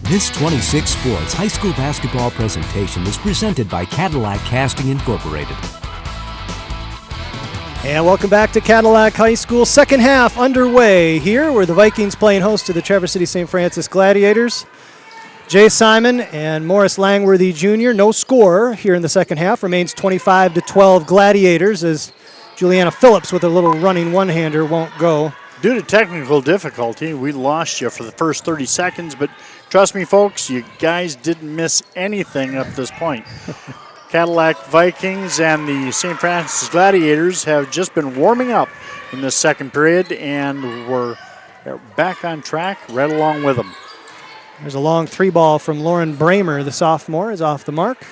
This 26 Sports high school basketball presentation is presented by Cadillac Casting Incorporated. And welcome back to Cadillac High School. Second half underway here, where the Vikings playing host to the Traverse City St. Francis Gladiators. Jay Simon and Morris Langworthy Jr. No score here in the second half. Remains 25-12 Gladiators, as Juliana Phillips with a little running one-hander won't go. Due to technical difficulty, we lost you for the first 30 seconds, but trust me, folks, you guys didn't miss anything up this point. Cadillac Vikings and the St. Francis Gladiators have just been warming up in the second period, and we're back on track right along with them. There's a long three ball from Lauren Bramer, the sophomore, is off the mark.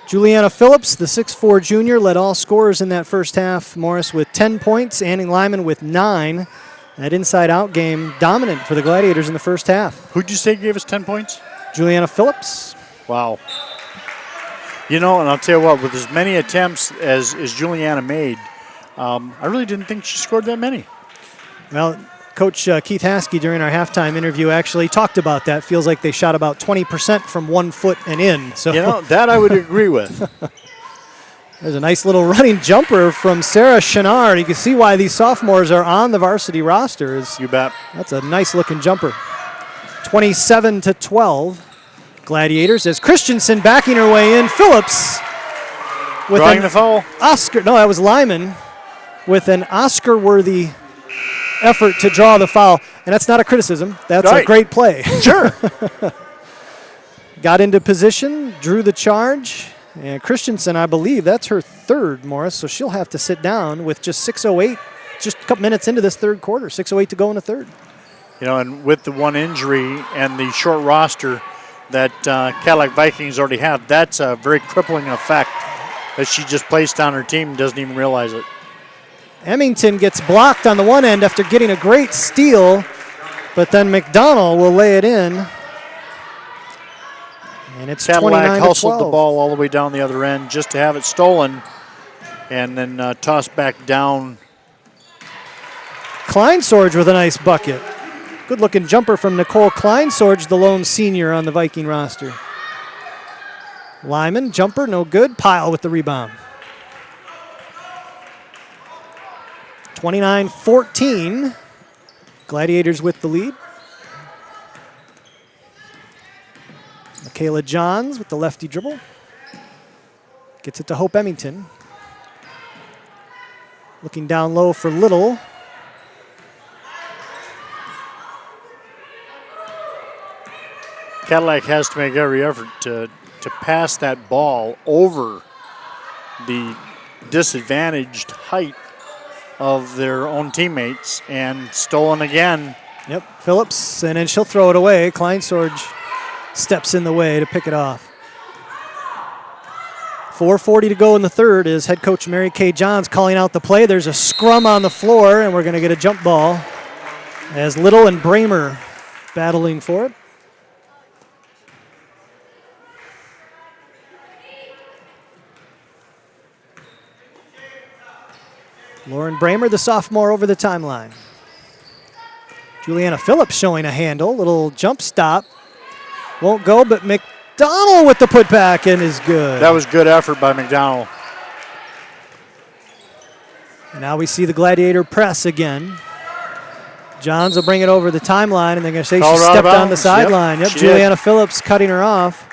Juliana Phillips, the 6'4 junior, led all scorers in that first half. Morris with 10 points, Annie Lyman with 9. That inside-out game dominant for the Gladiators in the first half. Who'd you say gave us 10 points? Juliana Phillips. Wow. You know, and I'll tell you what, with as many attempts as Juliana made, I really didn't think she scored that many. Well, Coach Keith Haskey during our halftime interview actually talked about that. Feels like they shot about 20% from 1 foot and in. So you know, that I would agree with. There's a nice little running jumper from Sarah Chenard. You can see why these sophomores are on the varsity roster. You bet. That's a nice looking jumper. 27-12 Gladiators, as Christensen backing her way in. Phillips with drawing the foul. That was Lyman with an Oscar-worthy effort to draw the foul. And that's not a criticism. That's right. A great play. Sure. Got into position, drew the charge. And Christensen, I believe, that's her third, Morris, so she'll have to sit down with just 6:08, just a couple minutes into this third quarter, 6:08 to go in the third. You know, and with the one injury and the short roster that Cadillac Vikings already have, that's a very crippling effect that she just placed on her team and doesn't even realize it. Emmington gets blocked on the one end after getting a great steal, but then McDonald will lay it in. And it's Cadillac 29-12. hustled the ball all the way down the other end just to have it stolen and then tossed back down. Kleinsorge with a nice bucket. Good-looking jumper from Nicole Kleinsorge, the lone senior on the Viking roster. Lyman, jumper, no good. Pyle with the rebound. 29-14. Gladiators with the lead. Michaela Johns with the lefty dribble. Gets it to Hope Emmington. Looking down low for Little. Cadillac has to make every effort to pass that ball over the disadvantaged height of their own teammates, and stolen again. Yep, Phillips, and then she'll throw it away. Kleinsorge steps in the way to pick it off. 4:40 to go in the third is head coach Mary Kay Johns calling out the play. There's a scrum on the floor, and we're going to get a jump ball as Little and Bramer battling for it. Lauren Bramer, the sophomore, over the timeline. Juliana Phillips showing a handle. Little jump stop. Won't go, but McDonald with the putback and is good. That was good effort by McDonald. Now we see the Gladiator press again. Johns will bring it over the timeline, and they're going to say she stepped on the sideline. Yep, Juliana Phillips cutting her off.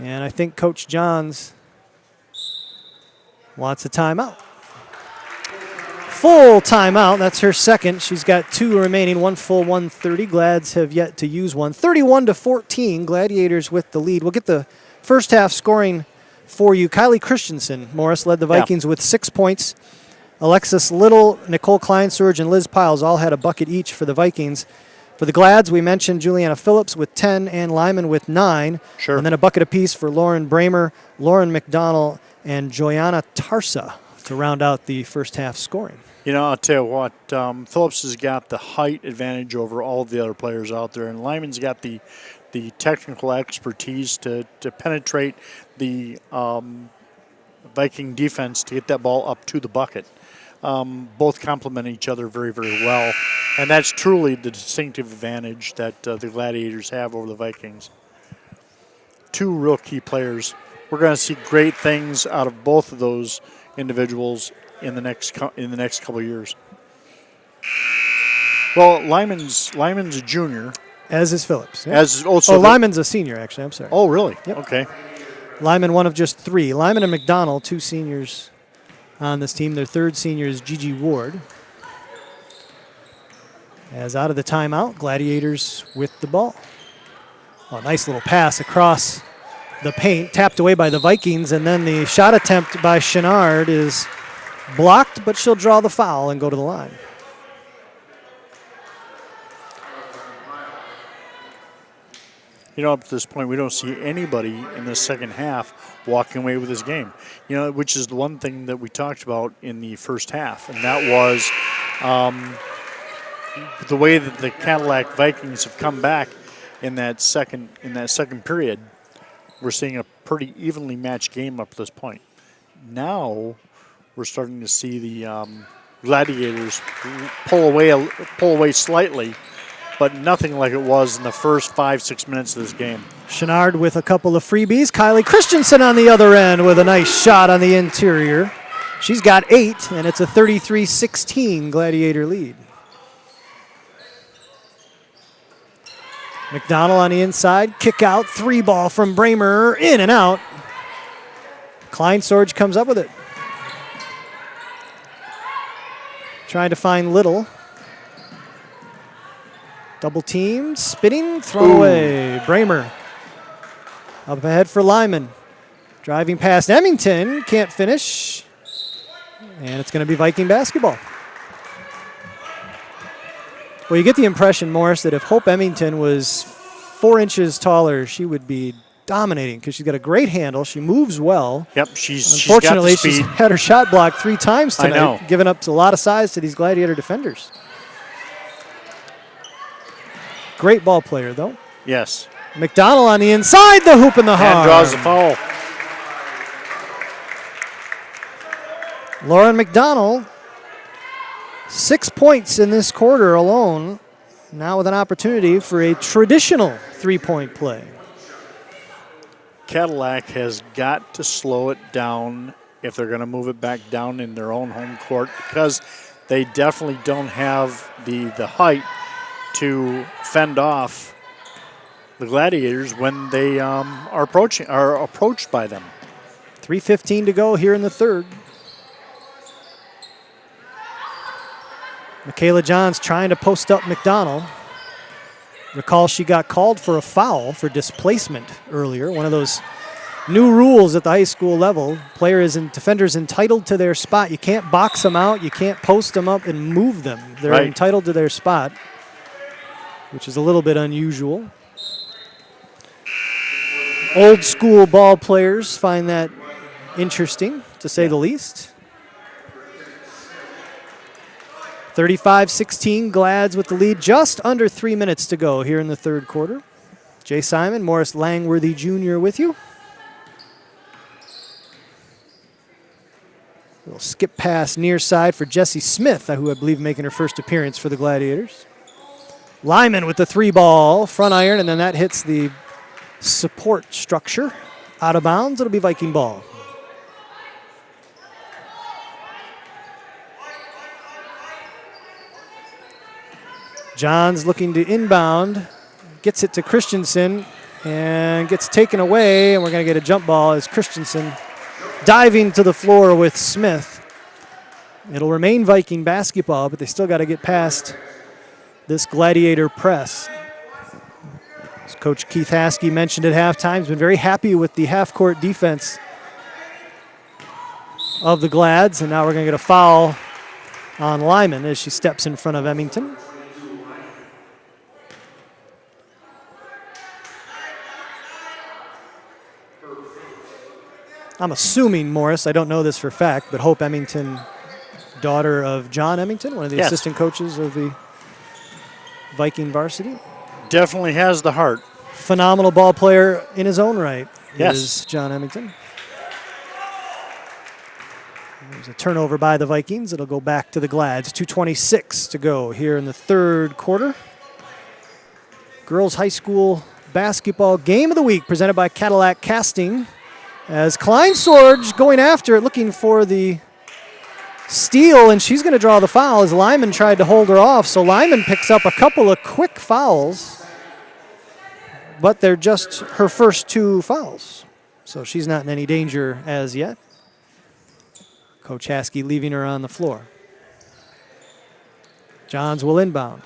And I think Coach Johns wants a timeout. Full timeout. That's her second. She's got 2 remaining, 1 full, 1:30. Glads have yet to use one. 31-14. Gladiators with the lead. We'll get the first half scoring for you. Kylie Christensen, Morris, led the Vikings with 6 points. Alexis Little, Nicole Kleinsorge, and Liz Piles all had a bucket each for the Vikings. For the Glads, we mentioned Juliana Phillips with 10 and Lyman with 9. Sure. And then a bucket apiece for Lauren Bramer, Lauren McDonald, and Joyanna Tarsa to round out the first half scoring. You know, I'll tell you what, Phillips has got the height advantage over all of the other players out there, and Lyman's got the technical expertise to penetrate the Viking defense to get that ball up to the bucket. Both complement each other very, very well. And that's truly the distinctive advantage that the Gladiators have over the Vikings. Two real key players. We're going to see great things out of both of those individuals in the next couple of years. Well, Lyman's a junior. As is Phillips. Yeah. Lyman's a senior, actually. I'm sorry. Oh, really? Yep. Okay. Lyman, one of just three. Lyman and McDonald, two seniors on this team. Their third senior is Gigi Ward. As out of the timeout, Gladiators with the ball. Oh, nice little pass across the paint, tapped away by the Vikings, and then the shot attempt by Chenard is blocked, but she'll draw the foul and go to the line. You know, up to this point, we don't see anybody in the second half walking away with this game. You know, which is the one thing that we talked about in the first half, and that was the way that the Cadillac Vikings have come back in that second period. We're seeing a pretty evenly matched game up to this point. Now we're starting to see the Gladiators pull away slightly, but nothing like it was in the first 5-6 minutes of this game. Chenard with a couple of freebies. Kylie Christensen on the other end with a nice shot on the interior. She's got 8, and it's a 33-16 Gladiator lead. McDonald on the inside, kick out, 3-ball from Bramer, in and out. Kleinsorge comes up with it. Trying to find Little. Double team, spinning, thrown away. Bramer up ahead for Lyman. Driving past Emmington, can't finish. And it's going to be Viking basketball. Well, you get the impression, Morris, that if Hope Emmington was 4 inches taller, she would be dominating because she's got a great handle. She moves well. Yep, she's Unfortunately, got the speed. she's had her shot blocked 3 times tonight, I know. giving up a lot of size to these Gladiator defenders. Great ball player, though. Yes. McDonald on the inside, the hoop and the harm. And draws the foul. Lauren McDonald, 6 points in this quarter alone, now with an opportunity for a traditional 3-point play. Cadillac has got to slow it down if they're going to move it back down in their own home court, because they definitely don't have the height to fend off the Gladiators when they are approached by them. 3:15 to go here in the third. Michaela Johns trying to post up McDonald. Recall she got called for a foul for displacement earlier. One of those new rules at the high school level. Defenders entitled to their spot. You can't box them out. You can't post them up and move them. They're right. entitled to their spot, which is a little bit unusual. Old school ball players find that interesting, to say the least. 35-16, Glads with the lead. Just under 3 minutes to go here in the third quarter. Jay Simon, Morris Langworthy Jr. with you. A little skip pass near side for Jessie Smith, who I believe making her first appearance for the Gladiators. Lyman with the 3-ball, front iron, and then that hits the support structure. Out of bounds, it'll be Viking ball. Johns looking to inbound, gets it to Christensen, and gets taken away, and we're going to get a jump ball as Christensen diving to the floor with Smith. It'll remain Viking basketball, but they still got to get past this Gladiator press. As Coach Keith Haskey mentioned at halftime, he's been very happy with the half-court defense of the Glads, and now we're going to get a foul on Lyman as she steps in front of Emmington. I'm assuming, Morris, I don't know this for a fact, but Hope Emmington, daughter of John Emmington, one of the assistant coaches of the Viking varsity. Definitely has the heart. Phenomenal ball player in his own right Yes. is John Emmington. There's a turnover by the Vikings. It'll go back to the Glads. 2:26 to go here in the third quarter. Girls High School basketball game of the week presented by Cadillac Casting. As Kleinsorge going after it, looking for the steal, and she's going to draw the foul as Lyman tried to hold her off. So Lyman picks up a couple of quick fouls, but they're just her first 2 fouls. So she's not in any danger as yet. Coach Haskey leaving her on the floor. Johns will inbound.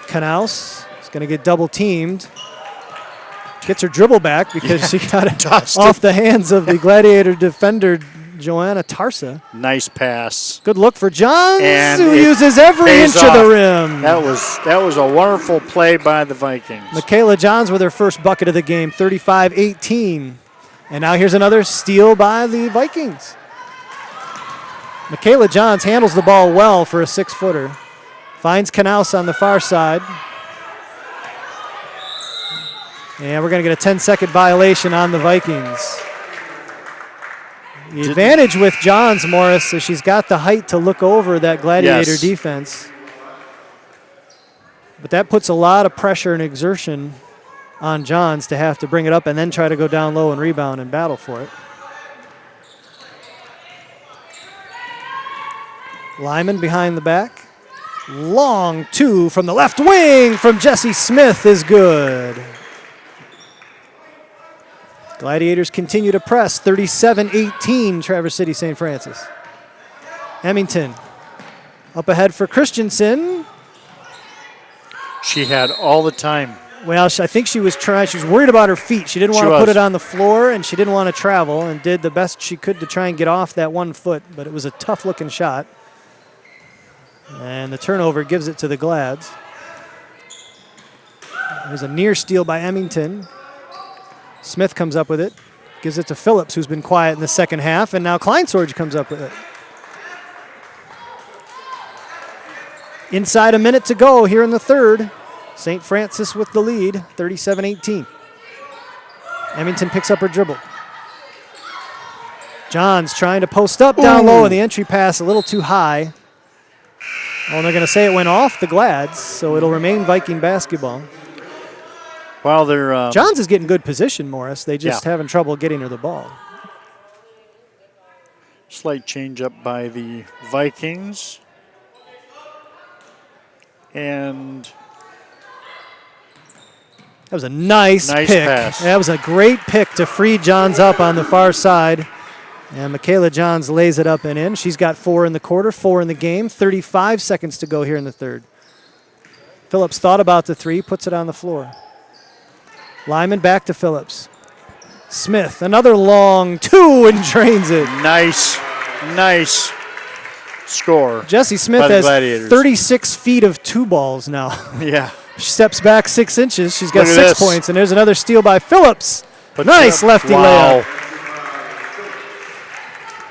Knaus is going to get double teamed. Gets her dribble back because she got it off the hands of the Gladiator defender, Joanna Tarsa. Nice pass. Good look for Johns, And who uses every inch of the off. rim. That was a wonderful play by the Vikings. Michaela Johns with her first bucket of the game, 35-18. And now here's another steal by the Vikings. Michaela Johns handles the ball well for a 6-footer. Finds Knaus on the far side. And we're going to get a 10-second violation on the Vikings. The advantage with Johns, Morris, is she's got the height to look over that Gladiator defense. But that puts a lot of pressure and exertion on Johns to have to bring it up and then try to go down low and rebound and battle for it. Lyman behind the back. Long 2 from the left wing from Jessie Smith is good. Gladiators continue to press, 37-18, Traverse City St. Francis. Emmington up ahead for Christensen. She had all the time. Well, I think she was worried about her feet. She didn't want to put it on the floor, and she didn't want to travel, and did the best she could to try and get off that 1 foot, but it was a tough-looking shot. And the turnover gives it to the Glads. There's a near steal by Emmington. Smith comes up with it, gives it to Phillips, who's been quiet in the second half, and now Kleinsorge comes up with it. Inside a minute to go here in the third. St. Francis with the lead, 37-18. Emmington picks up her dribble. Johns trying to post up down low, and the entry pass a little too high. Oh, and they're going to say it went off the Glads, so it'll remain Viking basketball. Well, they're Johns is getting good position, Morris. They just having trouble getting her the ball. Slight change up by the Vikings. And that was a nice pick. Pass. That was a great pick to free Johns up on the far side. And Michaela Johns lays it up and in. She's got 4 in the quarter, 4 in the game. 35 seconds to go here in the third. Phillips thought about the 3, puts it on the floor. Lyman back to Phillips. Smith, another long 2 and drains it. Nice score. Jessie Smith has 36 feet of 2 balls now. Yeah. She steps back 6 inches. She's got 6 points, and there's another steal by Phillips. Nice lefty layup.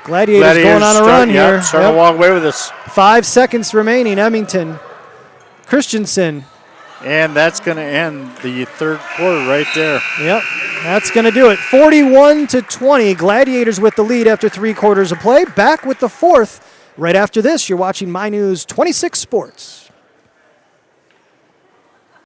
Gladiators going on a run here. Starting to walk away with this. 5 seconds remaining. Emmington. Christensen. And that's going to end the third quarter right there. Yep, that's going to do it. 41-20. Gladiators with the lead after 3 quarters of play. Back with the fourth. Right after this, you're watching My News 26 Sports.